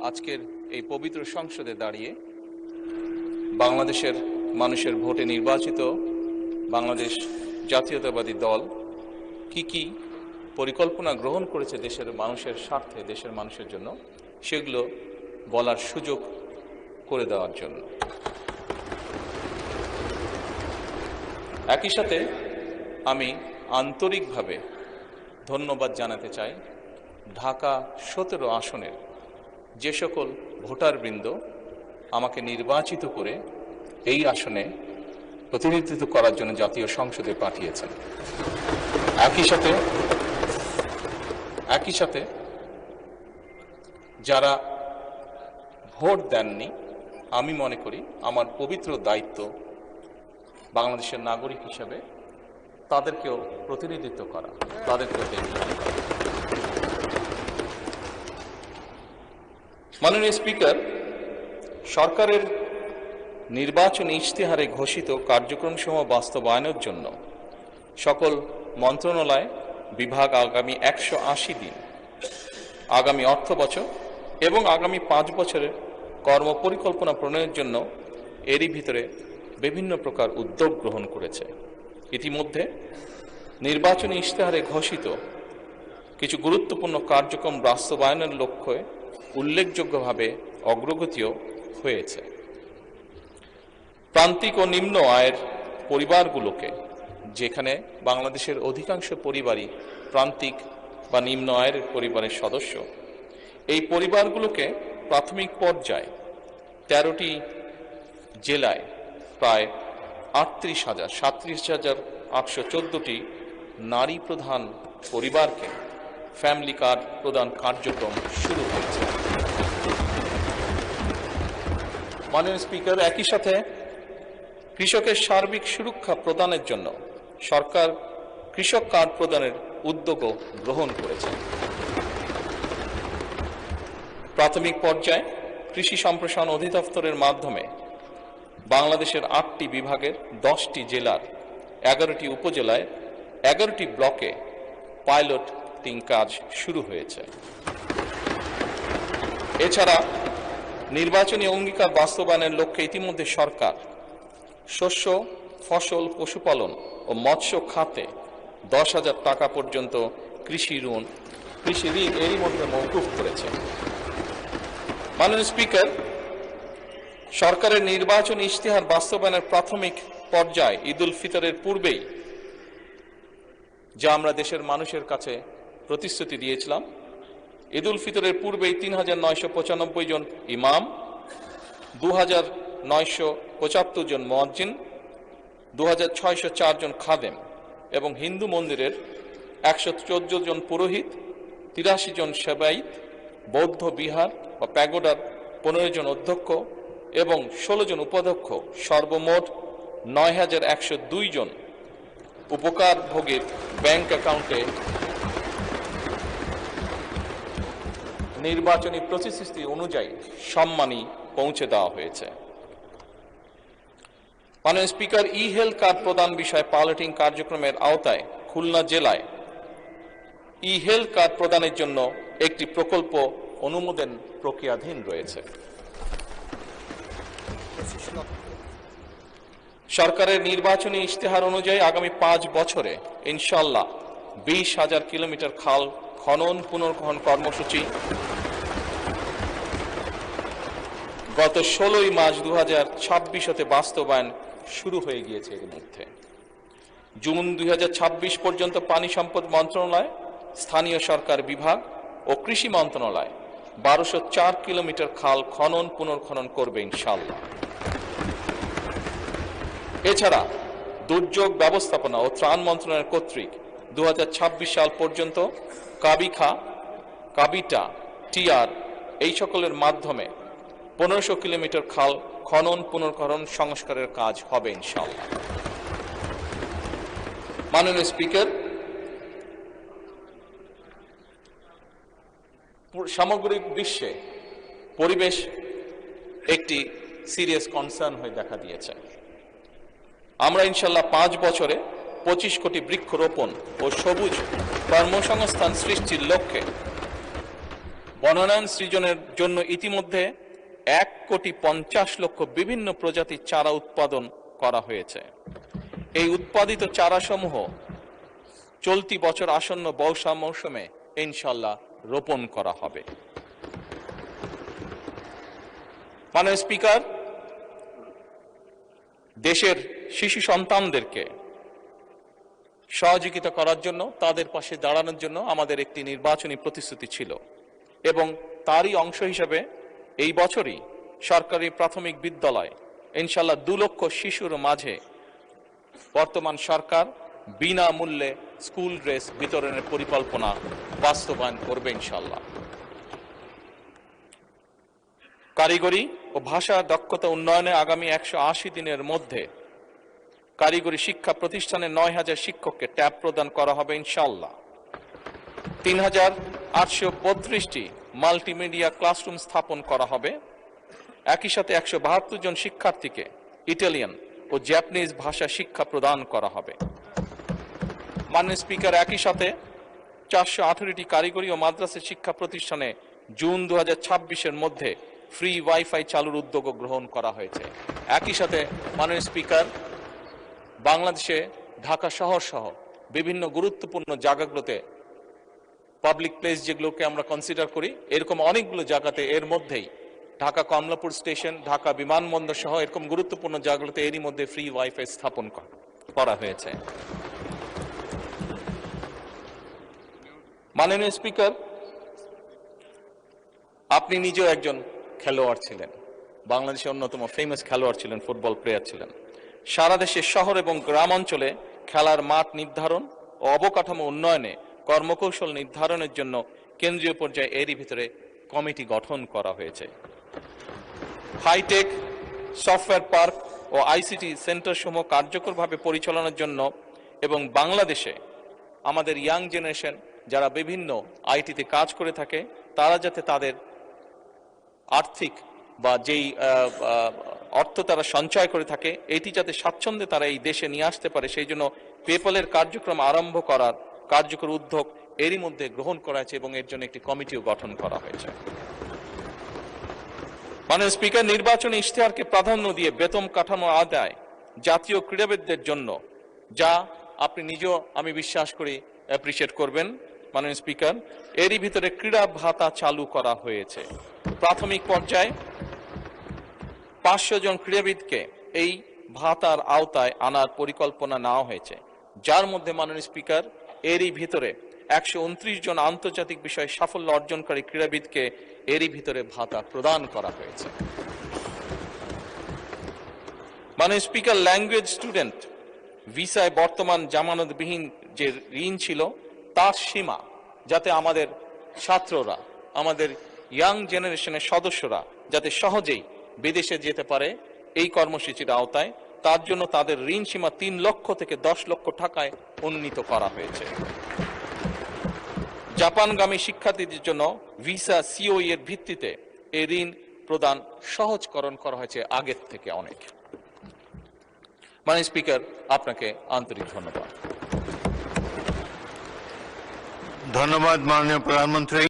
আজকের এই পবিত্র সংসদে দাঁড়িয়ে বাংলাদেশের মানুষের ভোটে নির্বাচিত বাংলাদেশ জাতীয়তাবাদী দল কি পরিকল্পনা গ্রহণ করেছে দেশের মানুষের স্বার্থে, দেশের মানুষের জন্য, সেগুলো বলার সুযোগ করে দেওয়ার জন্য। একই সাথে আমি আন্তরিকভাবে ধন্যবাদ জানাতে চাই ঢাকা 17 আসনের যে সকল ভোটারবৃন্দ আমাকে নির্বাচিত করে এই আসনে প্রতিনিধিত্ব করার জন্য জাতীয় সংসদে পাঠিয়েছেন। একই সাথে যারা ভোট দেননি, আমি মনে করি আমার পবিত্র দায়িত্ব বাংলাদেশের নাগরিক হিসেবে তাদেরকেও প্রতিনিধিত্ব করা, তাদেরকেও দেখভাল করা। মাননীয় স্পিকার, সরকারের নির্বাচনী ইশতেহারে ঘোষিত কার্যক্রমসমূহ বাস্তবায়নের জন্য সকল মন্ত্রণালয় বিভাগ আগামী 180 দিন, আগামী অর্থ বছর এবং আগামী 5 বছরের কর্মপরিকল্পনা প্রণয়নের জন্য এরই ভিতরে বিভিন্ন প্রকার উদ্যোগ গ্রহণ করেছে। ইতিমধ্যে নির্বাচনী ইশতেহারে ঘোষিত কিছু গুরুত্বপূর্ণ কার্যক্রম বাস্তবায়নের লক্ষ্যে উল্লেখযোগ্যভাবে অগ্রগতিও হয়েছে। প্রান্তিক ও নিম্ন আয়ের পরিবারগুলোকে, যেখানে বাংলাদেশের অধিকাংশ পরিবারই প্রান্তিক বা নিম্ন আয়ের পরিবারের সদস্য, এই পরিবারগুলোকে প্রাথমিক পর্যায়ে 13টি জেলায় প্রায় 37,814টি নারী প্রধান পরিবারকে ফ্যামিলি কার্ড প্রদান কার্যক্রম শুরু হয়েছে। মাননীয় স্পিকার, একই সাথে কৃষকের সার্বিক সুরক্ষা প্রদানের জন্য সরকার কৃষক কার্ড প্রদানের উদ্যোগও গ্রহণ করেছে। প্রাথমিক পর্যায়ে কৃষি সম্প্রসারণ অধিদপ্তরের মাধ্যমে বাংলাদেশের 8টি বিভাগের 10টি জেলার 11টি উপজেলায় 11টি ব্লকে পাইলটিং কাজ শুরু হয়েছে। এছাড়া নির্বাচনী অঙ্গীকার বাস্তবায়নের লক্ষ্যে ইতিমধ্যে সরকার শস্য, ফসল, পশুপালন ও মৎস্য খাতে 10,000 টাকা পর্যন্ত কৃষি ঋণ এরই মধ্যে মওকুফ করেছে। মাননীয় স্পিকার, সরকারের নির্বাচনী ইশতেহার বাস্তবায়নের প্রাথমিক পর্যায়ে ঈদ উল ফিতরের পূর্বেই যা আমরা দেশের মানুষের কাছে প্রতিশ্রুতি দিয়েছিলাম, ঈদ উল ফিতরের পূর্বেই 3,995 জন ইমাম, 2,975 জন মুয়াজ্জিন, 2,604 জন খাদেম এবং হিন্দু মন্দিরের 114 জন পুরোহিত, 83 জন সেবায়িত, বৌদ্ধ বিহার বা প্যাগোডার 15 জন অধ্যক্ষ এবং 16 জন উপাধ্যক্ষ, সর্বমোট 9,102 জন উপকার ভোগীর ব্যাংক অ্যাকাউন্টে নির্বাচনী প্রতিশ্রুতি অনুযায়ী সম্মানী পৌঁছে দেওয়া হয়েছে। মাননীয় স্পিকার, ই হেলথ কার্ড প্রদান বিষয়ে পাইলটিং কার্যক্রমের আওতায় খুলনা জেলায় ই হেলথ কার্ড প্রদানের জন্য একটি প্রকল্প অনুমোদন প্রক্রিয়াধীন রয়েছে। সরকারের নির্বাচনী ইশতেহার অনুযায়ী আগামী 5 বছরে ইনশাআল্লাহ 20,000 কিলোমিটার খাল খনন পুনর্খনন কর্মসূচি গত 16 মার্চ 2026 হতে বাস্তবায়ন শুরু হয়ে গিয়েছে। এর মধ্যে জুন 2026 পর্যন্ত পানি সম্পদ মন্ত্রণালয়, স্থানীয় সরকার বিভাগ ও কৃষি মন্ত্রণালয় 1204 কিলোমিটার খাল খনন পুনর্খনন করবে ইনশাআল্লাহ। এছাড়া দুর্যোগ ব্যবস্থাপনা ও ত্রাণ মন্ত্রণালয় কর্তৃক 2026 সাল পর্যন্ত কাবিখা, কাবিটা, টিআর এই সকলের মাধ্যমে 1500 কিলোমিটার খাল খনন পুনর্খনন সংস্কারের কাজ হবে ইনশাআল্লাহ। মাননীয় স্পিকার, সামগ্রিক বিশ্বে পরিবেশ একটি সিরিয়াস কনসার্ন হয়ে দেখা দিয়েছে। আমরা ইনশাআল্লাহ 5 বছরে 25 কোটি বৃক্ষরোপণ ও সবুজ কর্মসংস্থান সৃষ্টির লক্ষ্যে বনায়ন সৃজনের জন্য ইতিমধ্যে 1,50,00,000 বিভিন্ন প্রজাতির চারা উৎপাদন করা হয়েছে। এই উৎপাদিত চারাসমূহ চলতি বছর আসন্ন বর্ষা মৌসুমে ইনশাল্লাহ রোপণ করা হবে। মাননীয় স্পিকার, দেশের শিশু সন্তানদেরকে সহযোগিতা করার জন্য, তাদের পাশে দাঁড়ানোর জন্য আমাদের একটি নির্বাচনী প্রতিশ্রুতি ছিল এবং তারই অংশ হিসেবে এই বছরই সরকারি প্রাথমিক বিদ্যালয় ইনশাল্লাহ 2 লক্ষ শিশুর মাঝে বর্তমান সরকার বিনামূল্যে স্কুল ড্রেস বিতরণের পরিকল্পনা বাস্তবায়ন করবে ইনশাল্লাহ। কারিগরি ও ভাষা দক্ষতা উন্নয়নে আগামী 180 দিনের মধ্যে কারিগরি শিক্ষা প্রতিষ্ঠানে 9,000 শিক্ষককে ট্যাব প্রদান করা হবে ইনশাল্লাহ। 3,832টি মাল্টিমিডিয়া ক্লাসরুম স্থাপন করা হবে। একই সাথে 172 জন শিক্ষার্থীকে ইটালিয়ান ও জাপানিজ ভাষা শিক্ষা প্রদান করা হবে। মাননীয় স্পিকার, একই সাথে 418টি কারিগরি ও মাদ্রাসা শিক্ষা প্রতিষ্ঠানে জুন 2026-এর মধ্যে ফ্রি ওয়াইফাই চালুর উদ্যোগ গ্রহণ করা হয়েছে। একই সাথে মাননীয় স্পিকার, বাংলাদেশে ঢাকা শহর সহ বিভিন্ন গুরুত্বপূর্ণ জায়গাগুলোতে পাবলিক প্লেস যেগুলোকে আমরা কনসিডার করি, এরকম অনেকগুলো জায়গাতে এর মধ্যেই ঢাকা কমলাপুর স্টেশন, ঢাকা বিমানবন্দর সহ এরকম গুরুত্বপূর্ণ জায়গাগুলোতে এরই মধ্যে ফ্রি ওয়াইফাই স্থাপন করা হয়েছে। মাননীয় স্পিকার, আপনি নিজেও একজন খেলোয়াড় ছিলেন, বাংলাদেশের অন্যতম ফেমাস খেলোয়াড় ছিলেন, ফুটবল প্লেয়ার ছিলেন। সারা দেশের শহর এবং গ্রাম অঞ্চলে খেলার মাঠ নির্ধারণ ও অবকাঠামো উন্নয়নে কর্মকৌশল নির্ধারণের জন্য কেন্দ্রীয় পর্যায়ে এরই ভিতরে কমিটি গঠন করা হয়েছে। হাইটেক সফটওয়্যার পার্ক ও আইসিটি সেন্টার সমূহ কার্যকরভাবে পরিচালনার জন্য এবং বাংলাদেশে আমাদের ইয়াং জেনারেশন যারা বিভিন্ন আইটিতে কাজ করে থাকে, তারা যাতে তাদের আর্থিক বা যেই অর্থ তারা সঞ্চয় করে থাকে, এটি যাতে স্বাচ্ছন্দ্যে তারা এই দেশে নিয়ে আসতে পারে, সেই জন্য পেপলের কার্যক্রম আরম্ভ করার কার্যকর উদ্যোগ এরই মধ্যে গ্রহণ করা হয়েছে এবং এর জন্য একটি কমিটিও গঠন করা হয়েছে। মাননীয় স্পিকার, নির্বাচনী ইশতেহারকে প্রাধান্য দিয়ে বেতন কাঠামো আদায় জাতীয় ক্রীড়াবিদদের জন্য, যা আপনি নিজেও আমি বিশ্বাস করি অ্যাপ্রিশিয়েট করবেন মাননীয় স্পিকার, এরই ভিতরে ক্রীড়া ভাতা চালু করা হয়েছে। প্রাথমিক পর্যায়ে 500 জন ক্রীড়াবিদকে এই ভাতার আওতায় আনার পরিকল্পনা নেওয়া হয়েছে, যার মধ্যে মাননীয় স্পিকার এরই ভিতরে 129 জন আন্তর্জাতিক বিষয়ে সাফল্য অর্জনকারী ক্রীড়াবিদকে এরই ভিতরে ভাতা প্রদান করা হয়েছে। মাননীয় স্পিকার, ল্যাঙ্গুয়েজ স্টুডেন্ট ভিসায় বর্তমান জামানতবিহীন যে ঋণ ছিল তার সীমা যাতে আমাদের ছাত্ররা, আমাদের ইয়াং জেনারেশনের সদস্যরা যাতে সহজেই বিদেশে যেতে পারে এই কর্মসূচির আওতায়, তার জন্য তাদের ঋণ সীমা 3 লক্ষ থেকে 10 লক্ষ টাকায় উন্নীত করা হয়েছে। জাপানগামী শিক্ষার্থীদের জন্য ভিসা সিওই এর ভিত্তিতে এই ঋণ প্রদান সহজকরণ করা হয়েছে আগের থেকে অনেক। মাননীয় স্পিকার, আপনাকে আন্তরিক ধন্যবাদ। ধন্যবাদ মাননীয় প্রধানমন্ত্রী।